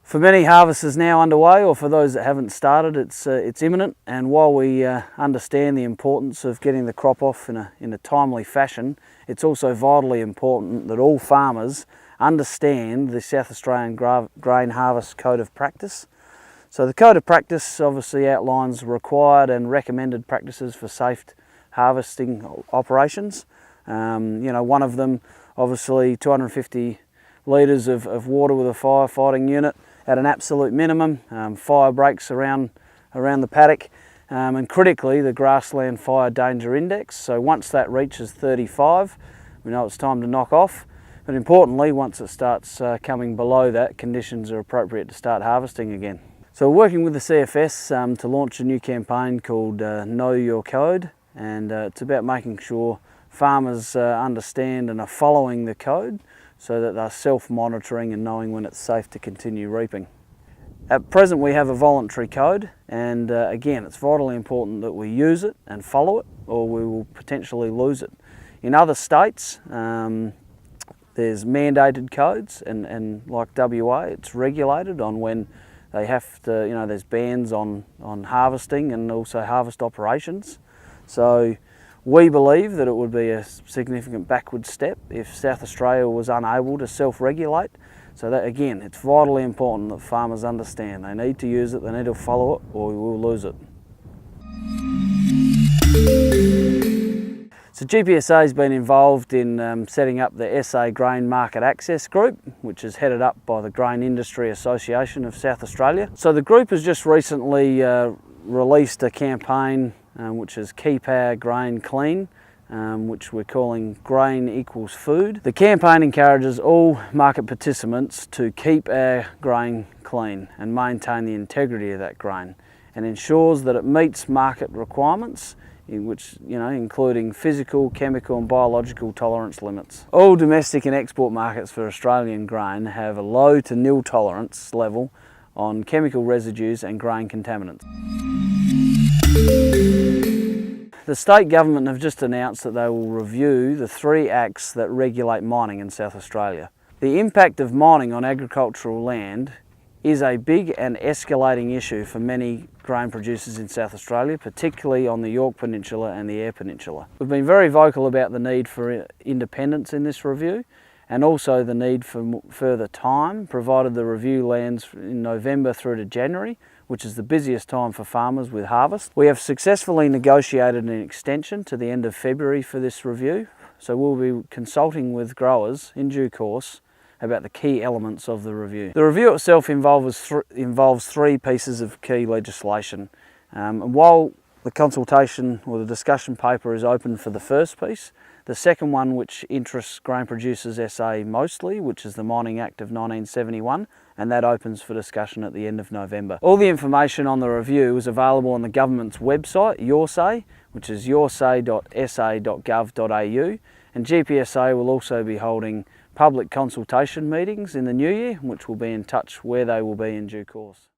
For many, harvest is now underway, or for those that haven't started, it's imminent. And while we understand the importance of getting the crop off in a timely fashion, it's also vitally important that all farmers understand the South Australian Grain Harvest Code of Practice. So the Code of Practice obviously outlines required and recommended practices for safe harvesting operations. One of them, obviously 250 litres of water with a firefighting unit at an absolute minimum, fire breaks around the paddock, and critically the grassland fire danger index. So once that reaches 35, we know it's time to knock off. But importantly, once it starts coming below that, conditions are appropriate to start harvesting again. So we're working with the CFS to launch a new campaign called Know Your Code, and it's about making sure farmers understand and are following the code, so that they're self-monitoring and knowing when it's safe to continue reaping. At present we have a voluntary code, and again, it's vitally important that we use it and follow it, or we will potentially lose it. In other states there's mandated codes, and like WA, it's regulated on when they have to, there's bans on harvesting and also harvest operations. So we believe that it would be a significant backward step if South Australia was unable to self-regulate. So that, again, it's vitally important that farmers understand they need to use it, they need to follow it, or we will lose it. So GPSA has been involved in setting up the SA Grain Market Access Group, which is headed up by the Grain Industry Association of South Australia. So the group has just recently released a campaign which is Keep Our Grain Clean, which we're calling Grain Equals Food. The campaign encourages all market participants to keep our grain clean and maintain the integrity of that grain, and ensures that it meets market requirements, including physical, chemical and biological tolerance limits. All domestic and export markets for Australian grain have a low to nil tolerance level on chemical residues and grain contaminants. The state government have just announced that they will review the 3 acts that regulate mining in South Australia. The impact of mining on agricultural land is a big and escalating issue for many grain producers in South Australia, particularly on the Yorke Peninsula and the Eyre Peninsula. We've been very vocal about the need for independence in this review, and also the need for further time, provided the review lands in November through to January, which is the busiest time for farmers with harvest. We have successfully negotiated an extension to the end of February for this review, so we'll be consulting with growers in due course about the key elements of the review. The review itself involves 3 pieces of key legislation. And while the consultation or the discussion paper is open for the first piece, the second one, which interests Grain Producers SA mostly, which is the Mining Act of 1971, and that opens for discussion at the end of November. All the information on the review is available on the government's website, YourSay, which is yoursay.sa.gov.au, and GPSA will also be holding public consultation meetings in the new year, which will be in touch where they will be in due course.